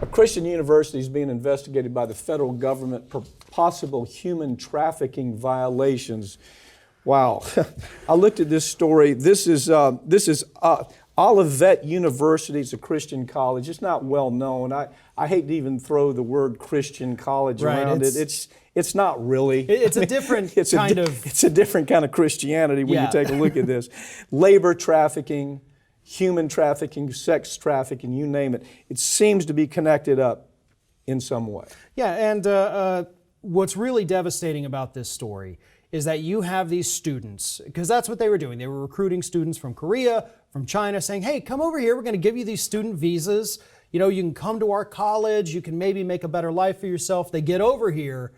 A Christian university is being investigated by the federal government for possible human trafficking violations. Wow. I looked at this story. This is Olivet University. It's a Christian college. It's not well known. I hate to even throw the word Christian college around it. It's not really. It's a different It's a different kind of Christianity when you take a look at this. Labor trafficking, human trafficking, sex trafficking, you name it. It seems to be connected up in some way. Yeah, and what's really devastating about this story is that you have these students, because that's what they were doing. They were recruiting students from Korea, from China, saying, hey, come over here. We're going to give you these student visas. You know, you can come to our college. You can maybe make a better life for yourself. They get over here,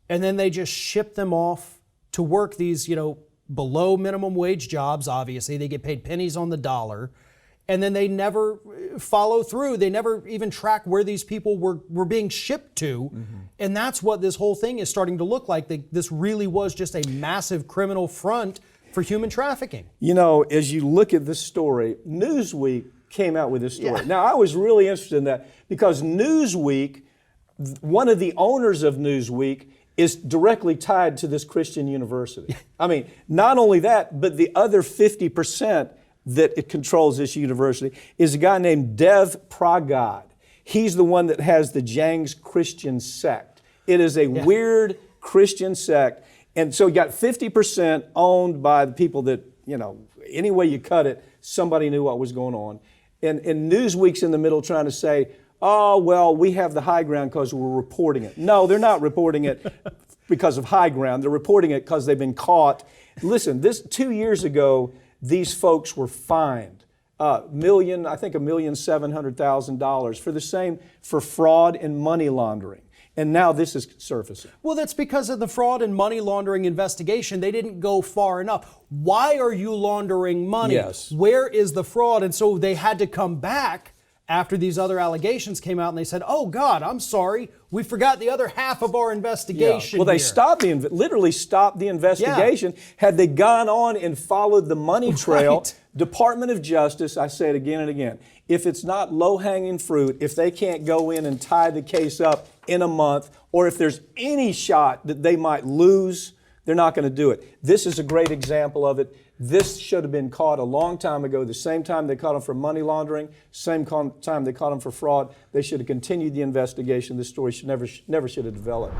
and then they just ship them off to work these, below minimum wage jobs, obviously. They get paid pennies on the dollar. And then they never follow through. They never even track where these people were being shipped to. Mm-hmm. And that's what this whole thing is starting to look like. This really was just a massive criminal front for human trafficking. As you look at this story, Newsweek came out with this story. Yeah. Now, I was really interested in that because Newsweek, one of the owners of Newsweek, is directly tied to this Christian university. I mean, not only that, but the other 50% that it controls this university is a guy named Dev Pragad. He's the one that has the Jang's Christian sect. It is a weird Christian sect. And so you got 50% owned by the people that, any way you cut it, somebody knew what was going on. And Newsweek's in the middle trying to say, oh, well, we have the high ground because we're reporting it. No, they're not reporting it because of high ground. They're reporting it because they've been caught. Listen, 2 years ago, these folks were fined $1,700,000 for fraud and money laundering. And now this is surfacing. Well, that's because of the fraud and money laundering investigation. They didn't go far enough. Why are you laundering money? Yes. Where is the fraud? And so they had to come back after these other allegations came out and they said, oh God, I'm sorry, we forgot the other half of our investigation. Well, they literally stopped the investigation. Had they gone on and followed the money trail, Department of Justice, I say it again and again, if it's not low-hanging fruit, if they can't go in and tie the case up in a month, or if there's any shot that they might lose, they're not going to do it. This is a great example of it. This should have been caught a long time ago. The same time they caught him for money laundering, same time they caught him for fraud. They should have continued the investigation. This story never should have developed.